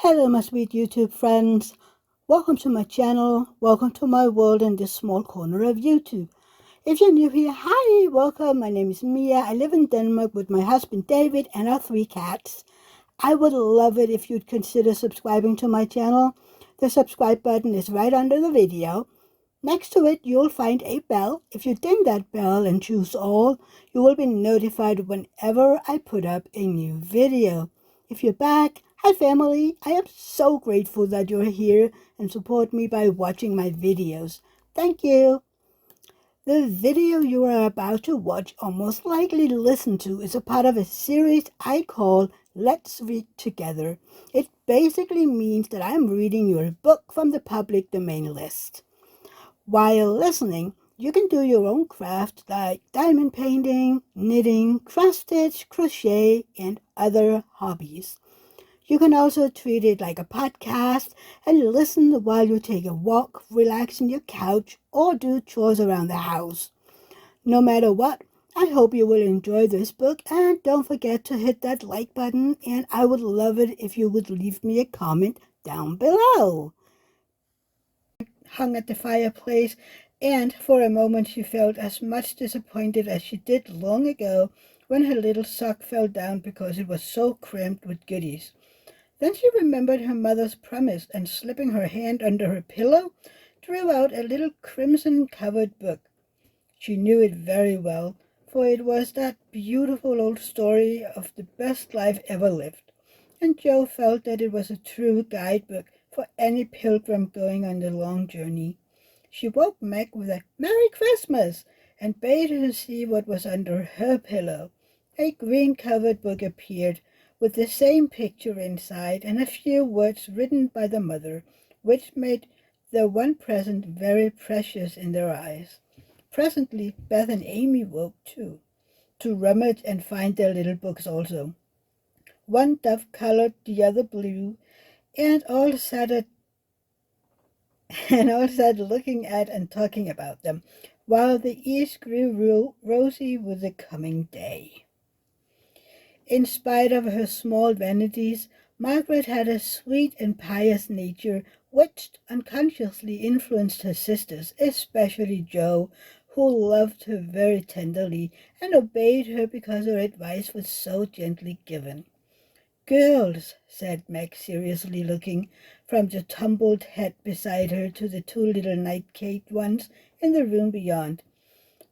Hello my sweet YouTube friends, welcome to my channel, welcome to my world in this small corner of YouTube. If you're new here, hi, welcome, my name is Mia, I live in Denmark with my husband David and our 3 cats. I would love it if you'd consider subscribing to my channel. The subscribe button is right under the video. Next to it you'll find a bell. If you ding that bell and choose all, you will be notified whenever I put up a new video. If you're back, hi family, I am so grateful that you're here and support me by watching my videos. Thank you. The video you are about to watch or most likely listen to is a part of a series I call Let's Read Together. It basically means that I'm reading you a book from the public domain list. While listening, you can do your own craft like diamond painting, knitting, cross stitch, crochet, and other hobbies. You can also treat it like a podcast and listen while you take a walk, relax on your couch, or do chores around the house. No matter what, I hope you will enjoy this book, and don't forget to hit that like button, and I would love it if you would leave me a comment down below. Hung at the fireplace, and for a moment she felt as much disappointed as she did long ago when her little sock fell down because it was so cramped with goodies. Then she remembered her mother's promise, and slipping her hand under her pillow, drew out a little crimson-covered book. She knew it very well, for it was that beautiful old story of the best life ever lived, and Jo felt that it was a true guidebook for any pilgrim going on the long journey. She woke Meg with a "Merry Christmas" and bade her see what was under her pillow. A green-covered book appeared, with the same picture inside and a few words written by the mother, which made the one present very precious in their eyes. Presently Beth and Amy woke too, to rummage and find their little books also. One dove-colored, the other blue, and all sat looking at and talking about them, while the east grew rosy with the coming day. In spite of her small vanities, Margaret had a sweet and pious nature which unconsciously influenced her sisters, especially Jo, who loved her very tenderly and obeyed her because her advice was so gently given. "Girls," said Meg seriously, looking from the tumbled head beside her to the 2 little night-caked ones in the room beyond,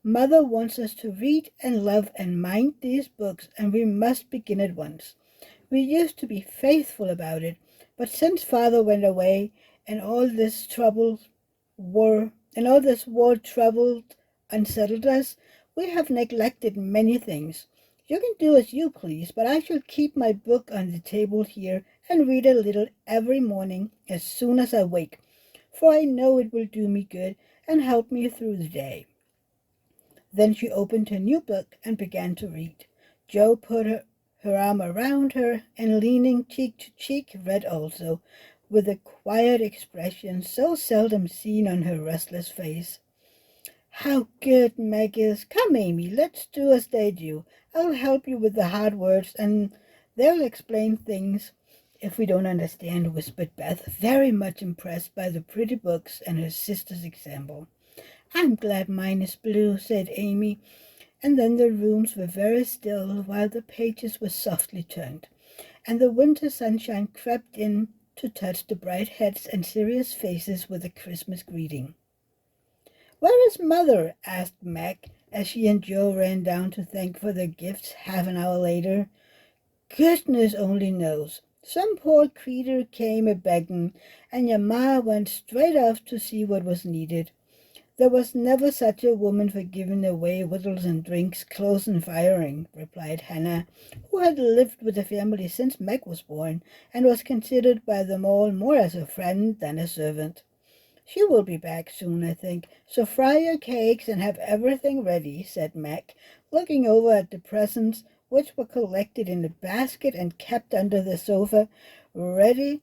"Mother wants us to read and love and mind these books, and we must begin at once. We used to be faithful about it, but since Father went away and all this war troubled unsettled us, we have neglected many things. You can do as you please, but I shall keep my book on the table here and read a little every morning as soon as I wake, for I know it will do me good and help me through the day." Then she opened her new book and began to read. Jo put her arm around her and, leaning cheek to cheek, read also, with a quiet expression so seldom seen on her restless face. "How good Meg is! Come, Amy, let's do as they do. I'll help you with the hard words, and they'll explain things if we don't understand," whispered Beth, very much impressed by the pretty books and her sister's example. "I'm glad mine is blue," said Amy, and then the rooms were very still while the pages were softly turned, and the winter sunshine crept in to touch the bright heads and serious faces with a Christmas greeting. "Where is Mother?" asked Meg, as she and Jo ran down to thank for their gifts half an hour later. "Goodness only knows. Some poor creetur came a-begging, and your ma went straight off to see what was needed. There was never such a woman for giving away victuals and drinks, clothes and firing," replied Hannah, who had lived with the family since Meg was born, and was considered by them all more as a friend than a servant. "She will be back soon, I think, so fry your cakes and have everything ready," said Meg, looking over at the presents, which were collected in a basket and kept under the sofa, ready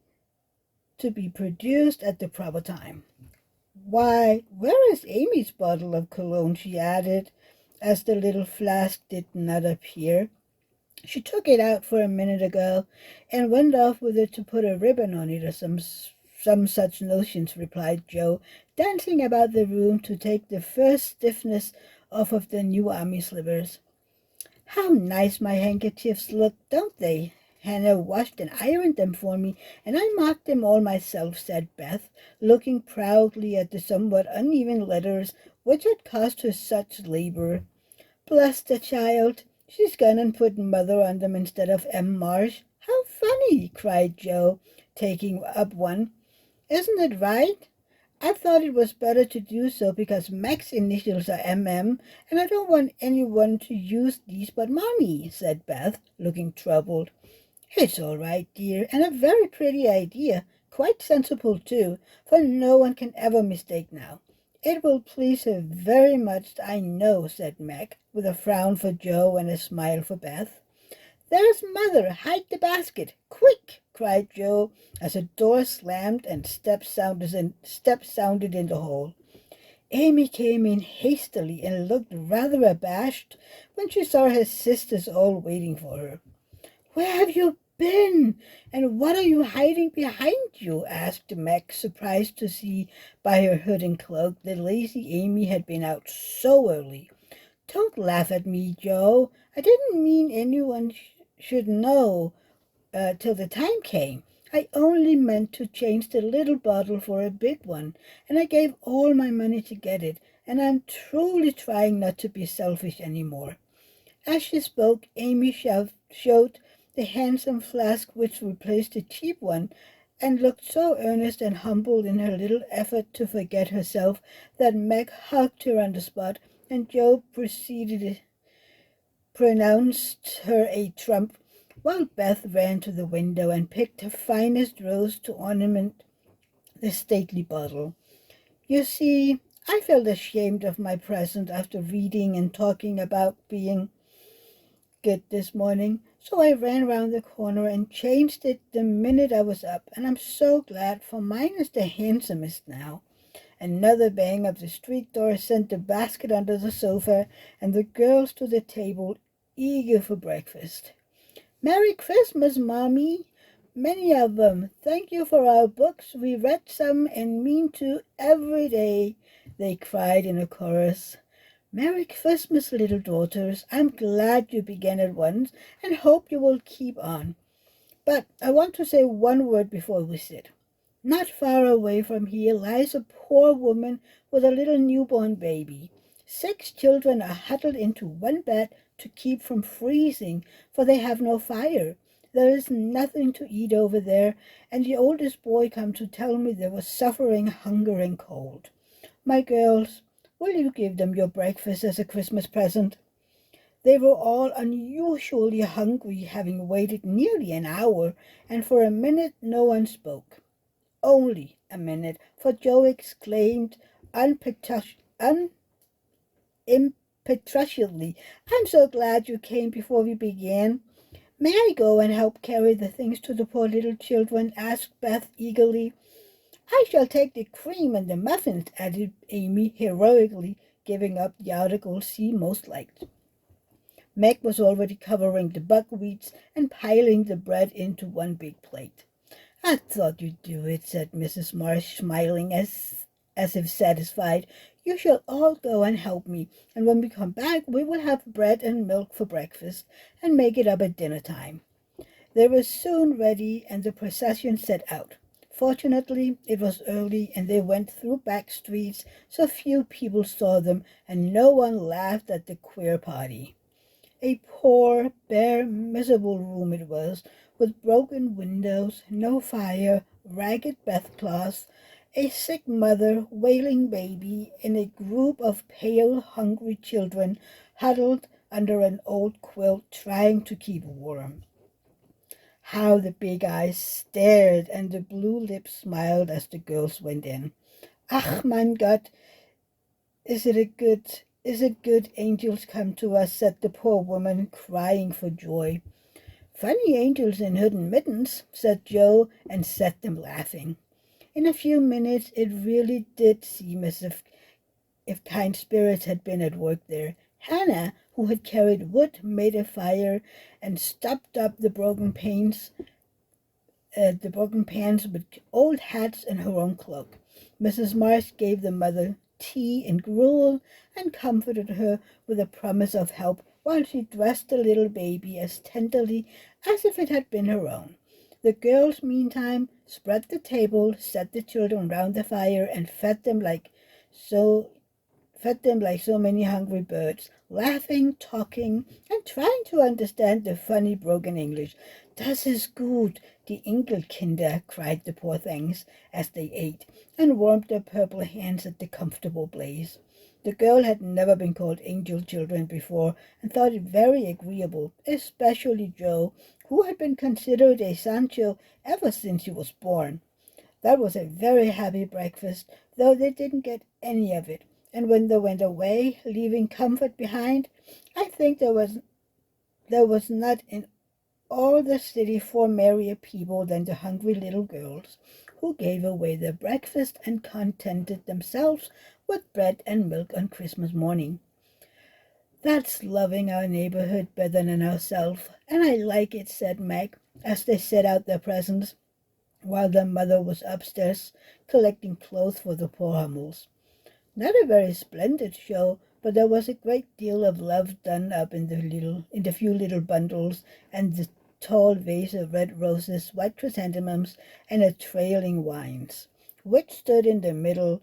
to be produced at the proper time. "Why, where is Amy's bottle of cologne?" she added, as the little flask did not appear. She took it out for a minute ago, and went off with it to put a ribbon on it or some such notions," replied Joe, dancing about the room to take the first stiffness off of the new army slippers. "How nice my handkerchiefs look, don't they? Hannah washed and ironed them for me, and I marked them all myself," said Beth, looking proudly at the somewhat uneven letters which had cost her such labor. "Bless the child! She's gone and put mother on them instead of M. Marsh. How funny!" cried Joe, taking up one. "Isn't it right? I thought it was better to do so because Mac's initials are MM, and I don't want anyone to use these but Mommy," said Beth, looking troubled. "It's all right, dear, and a very pretty idea, quite sensible too, for no one can ever mistake now. It will please her very much, I know," said Mac, with a frown for Joe and a smile for Beth. "There's Mother! Hide the basket! Quick!" cried Joe, as a door slammed and steps sounded in the hall. Amy came in hastily and looked rather abashed when she saw her sisters all waiting for her. "Where have you been, and what are you hiding behind you?" asked Meg, surprised to see by her hood and cloak that lazy Amy had been out so early. "Don't laugh at me, Joe. I didn't mean anyone should know till the time came. I only meant to change the little bottle for a big one, and I gave all my money to get it, and I'm truly trying not to be selfish any more." As she spoke, Amy showed the handsome flask which replaced the cheap one, and looked so earnest and humble in her little effort to forget herself that Meg hugged her on the spot, and Joe pronounced her a trump, while Beth ran to the window and picked her finest rose to ornament the stately bottle. "You see, I felt ashamed of my present after reading and talking about being good this morning, so I ran round the corner and changed it the minute I was up, and I'm so glad, for mine is the handsomest now." Another bang of the street door sent the basket under the sofa, and the girls to the table, eager for breakfast. "Merry Christmas, Mommy! Many of them. Thank you for our books. We read some and mean to every day," they cried in a chorus. "Merry Christmas, little daughters. I'm glad you began at once and hope you will keep on. But I want to say one word before we sit. Not far away from here lies a poor woman with a little newborn baby. 6 children are huddled into one bed to keep from freezing, for they have no fire. There is nothing to eat over there, and the oldest boy came to tell me they were suffering hunger and cold. My girls, will you give them your breakfast as a Christmas present?" They were all unusually hungry, having waited nearly an hour, and for a minute no one spoke. Only a minute, for Joe exclaimed impetuously, "I'm so glad you came before we began." "May I go and help carry the things to the poor little children?" asked Beth eagerly. "I shall take the cream and the muffins," added Amy heroically, giving up the article she most liked. Meg was already covering the buckwheats and piling the bread into one big plate. "I thought you'd do it," said Mrs. Marsh, smiling as if satisfied. "You shall all go and help me, and when we come back we will have bread and milk for breakfast, and make it up at dinner time." They were soon ready, and the procession set out. Fortunately, it was early, and they went through back streets, so few people saw them, and no one laughed at the queer party. A poor, bare, miserable room it was, with broken windows, no fire, ragged bedclothes, a sick mother, wailing baby, and a group of pale, hungry children huddled under an old quilt trying to keep warm. How the big eyes stared and the blue lips smiled as the girls went in. "Ach, mein Gott, is it good angels come to us?" said the poor woman, crying for joy. "Funny angels in hooded mittens," said Joe, and set them laughing. In a few minutes it really did seem as if kind spirits had been at work there. Hannah, who had carried wood, made a fire and stopped up the broken pans with old hats and her own cloak. Mrs. Marsh gave the mother tea and gruel and comforted her with a promise of help while she dressed the little baby as tenderly as if it had been her own. The girls, meantime, spread the table, set the children round the fire, and so so many hungry birds, laughing, talking, and trying to understand the funny broken English. Das ist gut, die Enkelkinder, cried the poor things as they ate, and warmed their purple hands at the comfortable blaze. The girl had never been called angel children before, and thought it very agreeable, especially Joe, who had been considered a Sancho ever since he was born. That was a very happy breakfast, though they didn't get any of it, and when they went away, leaving comfort behind, I think there was not in all the city four merrier people than the hungry little girls, who gave away their breakfast and contented themselves with bread and milk on Christmas morning. That's loving our neighborhood better than ourselves, and I like it, said Meg, as they set out their presents, while their mother was upstairs collecting clothes for the poor Hummels. Not a very splendid show, but there was a great deal of love done up in the few little bundles, and the tall vase of red roses, white chrysanthemums, and a trailing vines, which stood in the middle,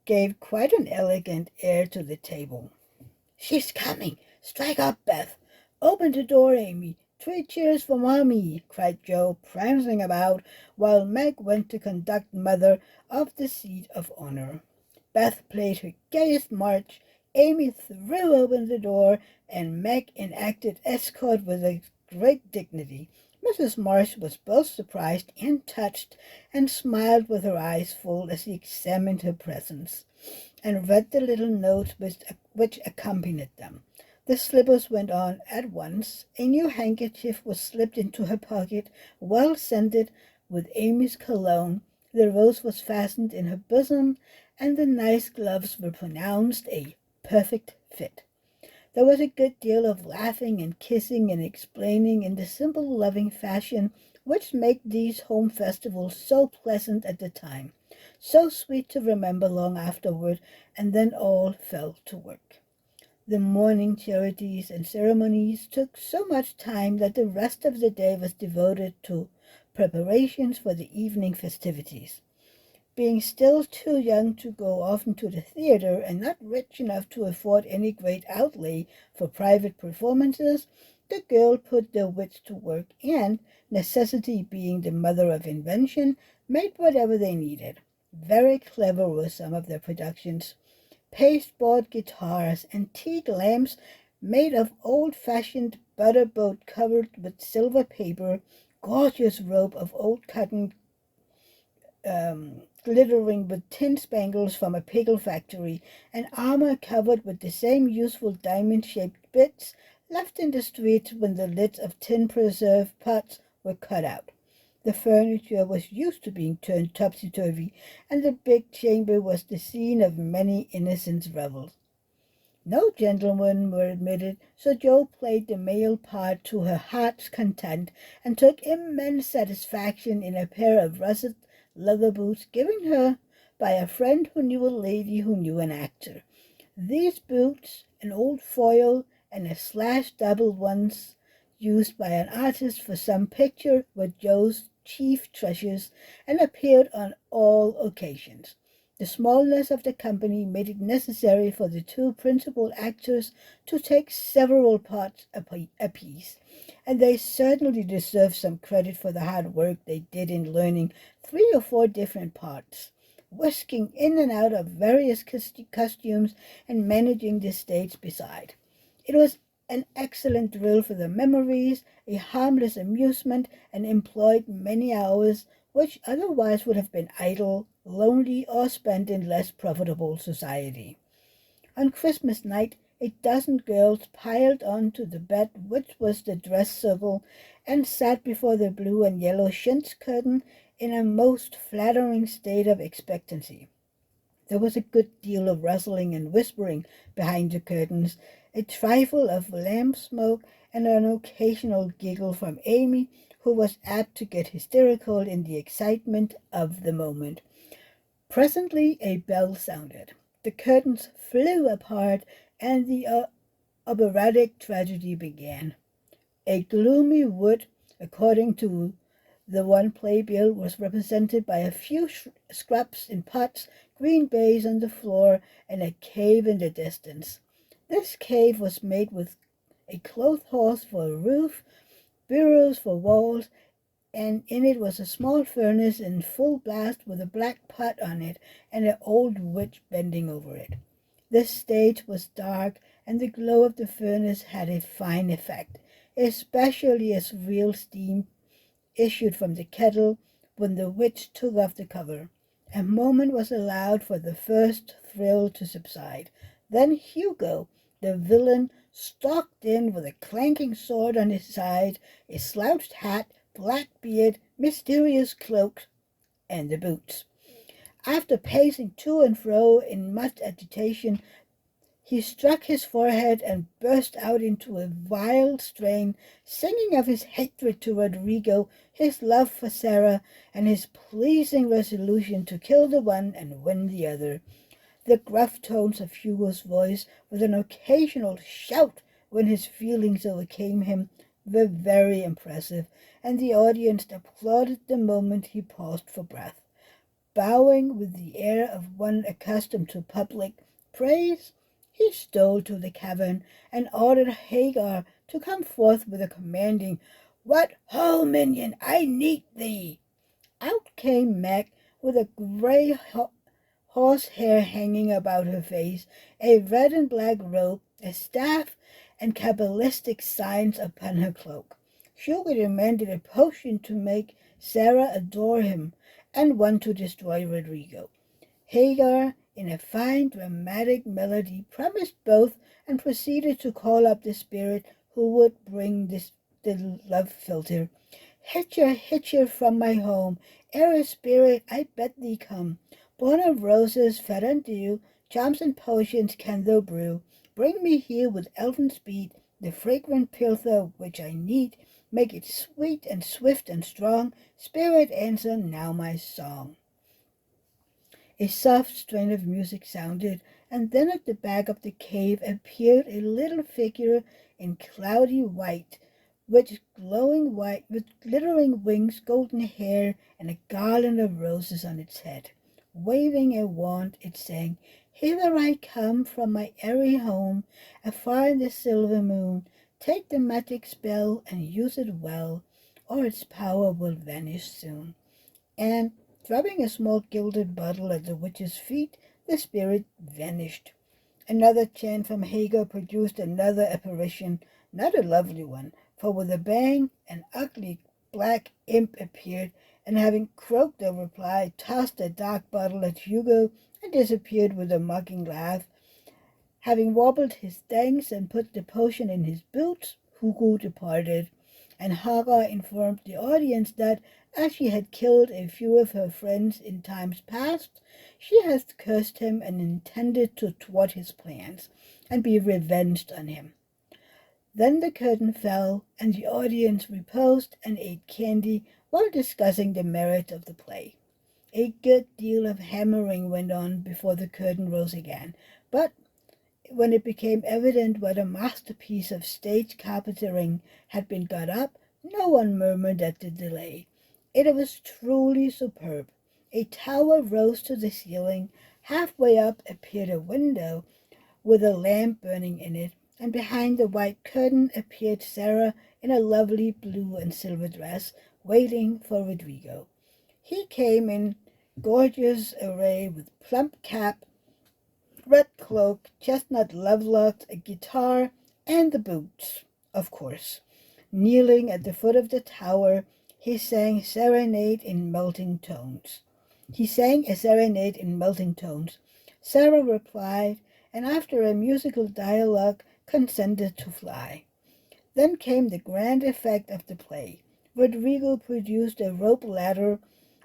gave quite an elegant air to the table. She's coming. Strike up, Beth. Open the door, Amy. 3 cheers for Mommy, cried Joe, prancing about, while Meg went to conduct Mother of the seat of honor. Beth played her gayest march, Amy threw open the door, and Meg enacted escort with a great dignity. Mrs. Marsh was both surprised and touched, and smiled with her eyes full as she examined her presents, and read the little notes which accompanied them. The slippers went on at once. A new handkerchief was slipped into her pocket, well scented with Amy's cologne. The rose was fastened in her bosom, and the nice gloves were pronounced a perfect fit. There was a good deal of laughing and kissing and explaining in the simple, loving fashion which made these home festivals so pleasant at the time, so sweet to remember long afterward, and then all fell to work. The morning charities and ceremonies took so much time that the rest of the day was devoted to preparations for the evening festivities. Being still too young to go often to the theater and not rich enough to afford any great outlay for private performances, the girl put their wits to work and, necessity being the mother of invention, made whatever they needed. Very clever were some of their productions. Pasteboard guitars, antique lamps made of old-fashioned butter boat covered with silver paper, gorgeous rope of old cotton glittering with tin spangles from a pickle factory, and armor covered with the same useful diamond-shaped bits left in the streets when the lids of tin preserve pots were cut out. The furniture was used to being turned topsy-turvy, and the big chamber was the scene of many innocent revels. No gentlemen were admitted, so Jo played the male part to her heart's content, and took immense satisfaction in a pair of russet leather boots given her by a friend who knew a lady who knew an actor. These boots, an old foil, and a slashed double ones used by an artist for some picture, were Jo's chief treasures, and appeared on all occasions. The smallness of the company made it necessary for the 2 principal actors to take several parts apiece, and they certainly deserve some credit for the hard work they did in learning 3 or 4 different parts, whisking in and out of various costumes and managing the stage beside. It was an excellent drill for the memories, a harmless amusement, and employed many hours which otherwise would have been idle, lonely, or spent in less profitable society. On Christmas night, a dozen girls piled on to the bed which was the dress circle, and sat before the blue and yellow chintz curtain in a most flattering state of expectancy. There was a good deal of rustling and whispering behind the curtains, a trifle of lamp smoke, and an occasional giggle from Amy, who was apt to get hysterical in the excitement of the moment. Presently a bell sounded. The curtains flew apart, and the operatic tragedy began. A gloomy wood, according to the one playbill, was represented by a few scraps in pots, green baize on the floor, and a cave in the distance. This cave was made with a clothes horse for a roof, bureaus for walls, and in it was a small furnace in full blast with a black pot on it and an old witch bending over it. The stage was dark, and the glow of the furnace had a fine effect, especially as real steam issued from the kettle when the witch took off the cover. A moment was allowed for the first thrill to subside. Then Hugo, the villain, stalked in with a clanking sword on his side, a slouched hat, black beard, mysterious cloak, and the boots. After pacing to and fro in much agitation, he struck his forehead and burst out into a wild strain, singing of his hatred to Rodrigo, his love for Sarah, and his pleasing resolution to kill the one and win the other. The gruff tones of Hugo's voice, with an occasional shout when his feelings overcame him, were very impressive, and the audience applauded the moment he paused for breath. Bowing with the air of one accustomed to public praise, he stole to the cavern and ordered Hagar to come forth with a commanding, "What ho, minion, I need thee!" Out came Meg with a grey horsehair hanging about her face, a red and black robe, a staff, and cabalistic signs upon her cloak. Hugo demanded a potion to make Sarah adore him, and one to destroy Rodrigo. Hagar, in a fine dramatic melody, promised both, and proceeded to call up the spirit who would bring the love philtre. Hitcher from my home, ere spirit, I bid thee come. Born of roses, fed on dew, charms and potions can thou brew. Bring me here with elfin speed the fragrant philtre which I need. Make it sweet and swift and strong. Spirit, answer now my song. A soft strain of music sounded, and then at the back of the cave appeared a little figure in cloudy white, with glittering wings, golden hair, and a garland of roses on its head. Waving a wand, it sang, "Hither I come from my airy home, afar in the silver moon. Take the magic spell and use it well, or its power will vanish soon." And dropping a small gilded bottle at the witch's feet, the spirit vanished. Another chant from Hagar produced another apparition, not a lovely one, for with a bang an ugly black imp appeared, and having croaked a reply, tossed a dark bottle at Hugo and disappeared with a mocking laugh. Having wobbled his thanks and put the potion in his boots, Hugo departed, and Hagar informed the audience that, as she had killed a few of her friends in times past, she had cursed him and intended to thwart his plans and be revenged on him. Then the curtain fell, and the audience reposed and ate candy while discussing the merits of the play. A good deal of hammering went on before the curtain rose again, but when it became evident what a masterpiece of stage carpentering had been got up, no one murmured at the delay. It was truly superb. A tower rose to the ceiling. Halfway up appeared a window with a lamp burning in it, and behind the white curtain appeared Sarah in a lovely blue and silver dress, waiting for Rodrigo. He came in gorgeous array with plump cap, red cloak, chestnut lovelocks, a guitar, and the boots, of course. Kneeling at the foot of the tower, he sang a serenade in melting tones. Sarah replied, and after a musical dialogue, consented to fly. Then came the grand effect of the play. Rodrigo produced a rope ladder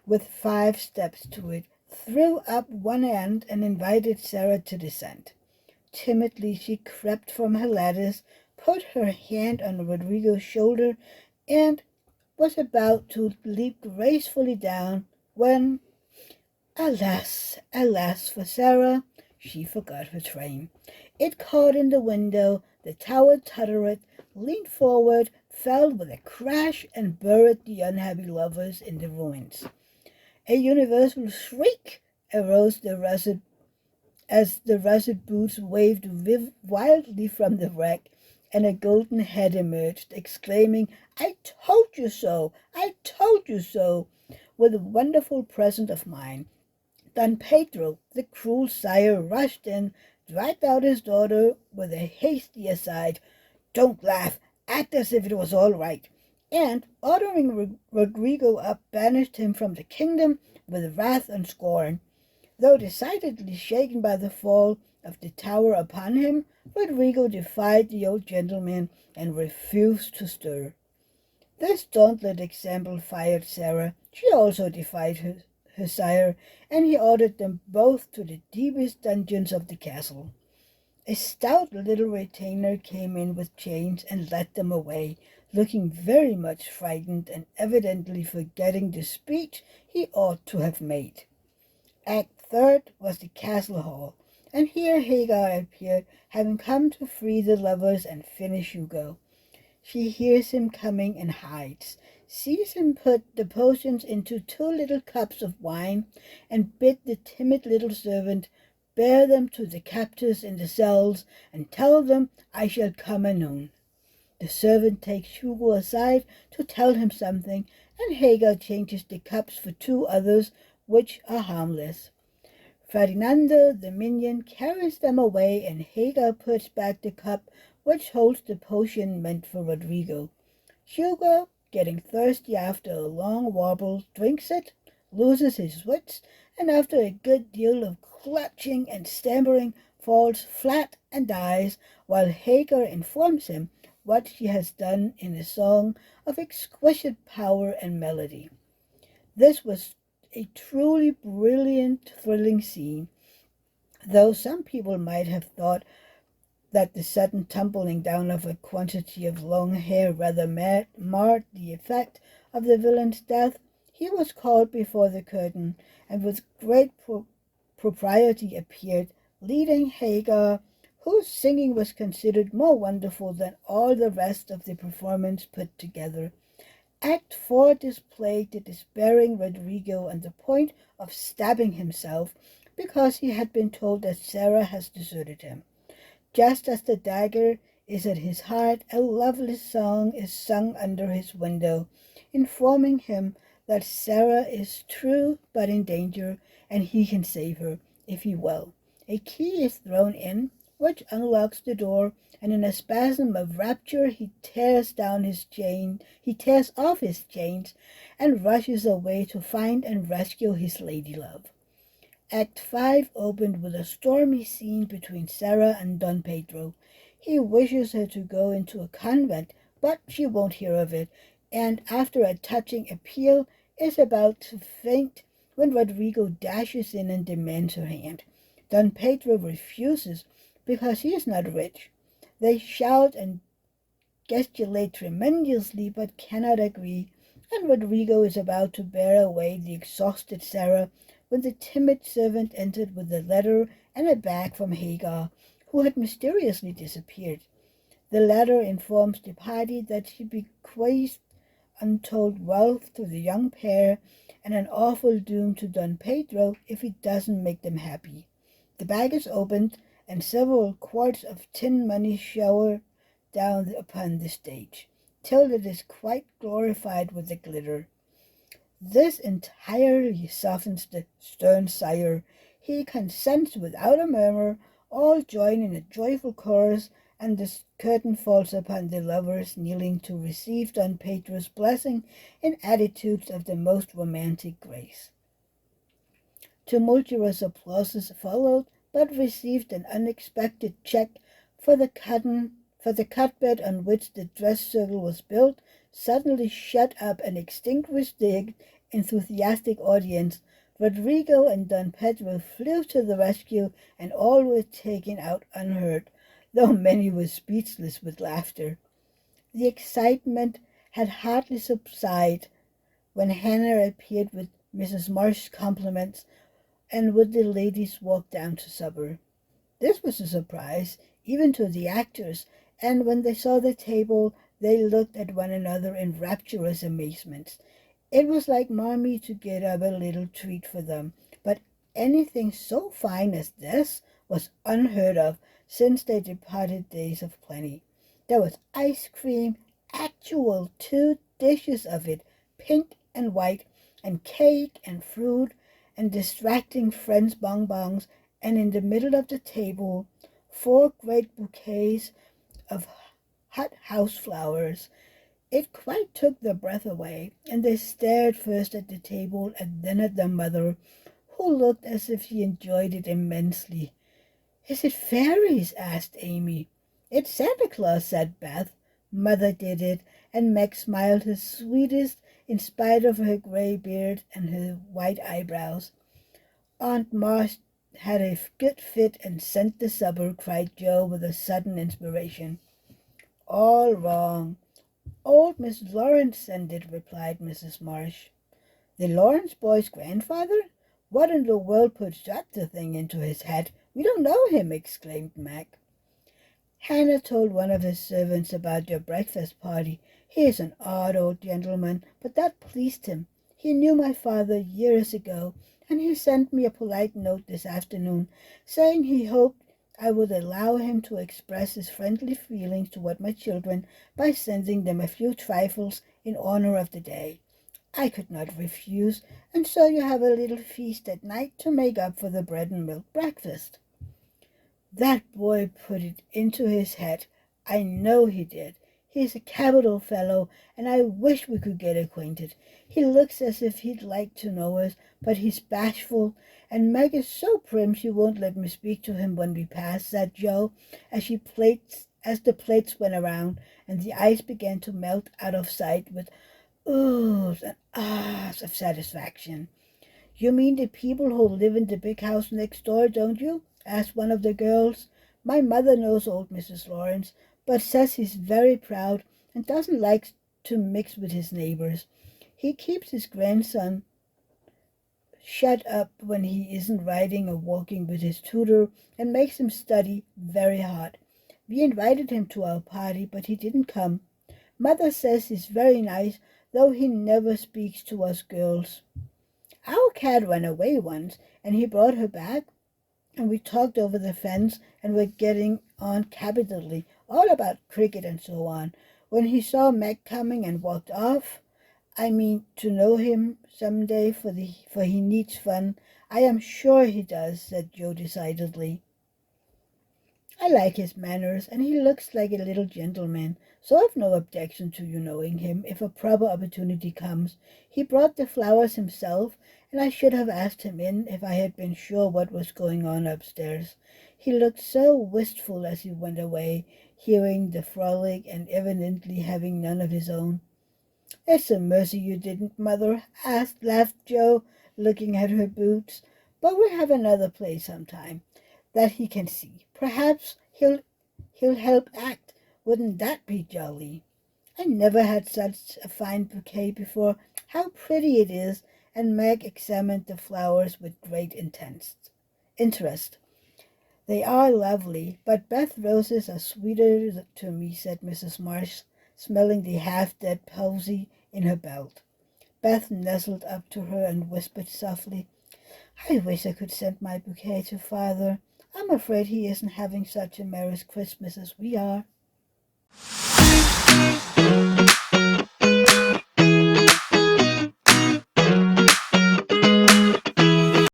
with 5 steps to it, threw up one end and invited Sarah to descend. Timidly she crept from her lattice, put her hand on Rodrigo's shoulder, and was about to leap gracefully down when, alas, alas for Sarah, she forgot her train. It caught in the window, the tower tottered, leaned forward, fell with a crash, and buried the unhappy lovers in the ruins. A universal shriek arose as the russet boots waved wildly from the wreck, and a golden head emerged, exclaiming, "I told you so! I told you so!" With a wonderful present of mind, Don Pedro, the cruel sire, rushed in, dragged out his daughter with a hasty aside, "Don't laugh, act as if it was all right," and, ordering Rodrigo up, banished him from the kingdom with wrath and scorn. Though decidedly shaken by the fall of the tower upon him, Rodrigo defied the old gentleman and refused to stir. This dauntless example fired Sarah. She also defied her sire, and he ordered them both to the deepest dungeons of the castle. A stout little retainer came in with chains and led them away, looking very much frightened and evidently forgetting the speech he ought to have made. Act third was the castle hall, and here Hagar appeared, having come to free the lovers and finish Hugo. She hears him coming and hides, sees him put the potions into 2 little cups of wine, and bid the timid little servant bear them to the captives in the cells, and tell them I shall come anon. The servant takes Hugo aside to tell him something, and Hagar changes the cups for 2 others, which are harmless. Ferdinando, the minion, carries them away, and Hagar puts back the cup which holds the potion meant for Rodrigo. Hugo, getting thirsty after a long warble, drinks it, loses his wits, and after a good deal of clutching and stammering, falls flat and dies, while Hagar informs him what she has done in a song of exquisite power and melody. This was a truly brilliant, thrilling scene, though some people might have thought that the sudden tumbling down of a quantity of long hair rather marred the effect of the villain's death. He was called before the curtain, and with great propriety appeared, leading Hagar, whose singing was considered more wonderful than all the rest of the performance put together. Act 4 displayed the despairing Rodrigo on the point of stabbing himself because he had been told that Sarah has deserted him. Just as the dagger is at his heart, a lovely song is sung under his window, informing him that Sarah is true but in danger, and he can save her if he will. A key is thrown in, which unlocks the door, and in a spasm of rapture he tears off his chains, and rushes away to find and rescue his lady-love. Act 5 opened with a stormy scene between Sarah and Don Pedro. He wishes her to go into a convent, but she won't hear of it, and after a touching appeal is about to faint when Rodrigo dashes in and demands her hand. Don Pedro refuses because he is not rich. They shout and gesticulate tremendously but cannot agree, and Rodrigo is about to bear away the exhausted Sarah when the timid servant entered with a letter and a bag from Hagar, who had mysteriously disappeared. The letter informs the party that she bequeathed untold wealth to the young pair and an awful doom to Don Pedro if he doesn't make them happy. The bag is opened, and several quarts of tin money shower down upon the stage, till it is quite glorified with the glitter. This entirely softens the stern sire. He consents without a murmur. All join in a joyful chorus, and the curtain falls upon the lovers kneeling to receive Don Pedro's blessing in attitudes of the most romantic grace. Tumultuous applauses followed, but received an unexpected check, for the cotbed on which the dress circle was built suddenly shut up and extinguished the enthusiastic audience, Rodrigo and Don Pedro flew to the rescue, and all were taken out unhurt, though many were speechless with laughter. The excitement had hardly subsided when Hannah appeared with Mrs. Marsh's compliments, and would the ladies walk down to supper. This was a surprise, even to the actors, and when they saw the table, they looked at one another in rapturous amazement. It was like Mommy to get up a little treat for them, but anything so fine as this was unheard of since their departed days of plenty. There was ice cream, actual 2 dishes of it, pink and white, and cake and fruit, and distracting friends' bonbons, and in the middle of the table 4 great bouquets of hot house flowers. It quite took their breath away, and they stared first at the table and then at their mother, who looked as if she enjoyed it immensely. "Is it fairies?" asked Amy. "It's Santa Claus," said Beth. Mother did it, and Meg smiled her sweetest in spite of her gray beard and her white eyebrows. "Aunt Marsh had a good fit and sent the supper," cried Joe with a sudden inspiration. "All wrong. Old Miss Lawrence sent it," replied Mrs. Marsh. "The Lawrence boy's grandfather? What in the world put such a thing into his head? We don't know him," exclaimed Meg. "Hannah told one of his servants about your breakfast party. He is an odd old gentleman, but that pleased him. He knew my father years ago, and he sent me a polite note this afternoon, saying he hoped I would allow him to express his friendly feelings toward my children by sending them a few trifles in honor of the day. I could not refuse, and so you have a little feast at night to make up for the bread and milk breakfast." "That boy put it into his head. I know he did. He is a capital fellow, and I wish we could get acquainted. He looks as if he'd like to know us, but he's bashful, and Meg is so prim she won't let me speak to him when we pass," said Joe, as the plates went around, and the ice began to melt out of sight with oohs and ahs of satisfaction. "You mean the people who live in the big house next door, don't you?" asked one of the girls. "My mother knows old Mrs. Lawrence, but says he's very proud and doesn't like to mix with his neighbors. He keeps his grandson shut up when he isn't riding or walking with his tutor, and makes him study very hard. We invited him to our party, but he didn't come. Mother says he's very nice, though he never speaks to us girls. Our cat ran away once, and he brought her back, and we talked over the fence and were getting on capitally, all about cricket and so on, when he saw Meg coming and walked off. I mean to know him some day, for he needs fun. I am sure he does," said Joe decidedly. "I like his manners, and he looks like a little gentleman, so I've no objection to you knowing him if a proper opportunity comes. He brought the flowers himself, and I should have asked him in if I had been sure what was going on upstairs. He looked so wistful as he went away, hearing the frolic and evidently having none of his own." "It's a mercy you didn't, Mother," laughed Joe, looking at her boots. "But we'll have another play sometime that he can see. Perhaps he'll help act. Wouldn't that be jolly? I never had such a fine bouquet before. How pretty it is!" And Meg examined the flowers with great interest. "They are lovely, but Beth roses are sweeter to me," said Mrs. Marsh, smelling the half-dead posy in her belt. Beth nestled up to her and whispered softly, "I wish I could send my bouquet to Father. I'm afraid he isn't having such a merry Christmas as we are."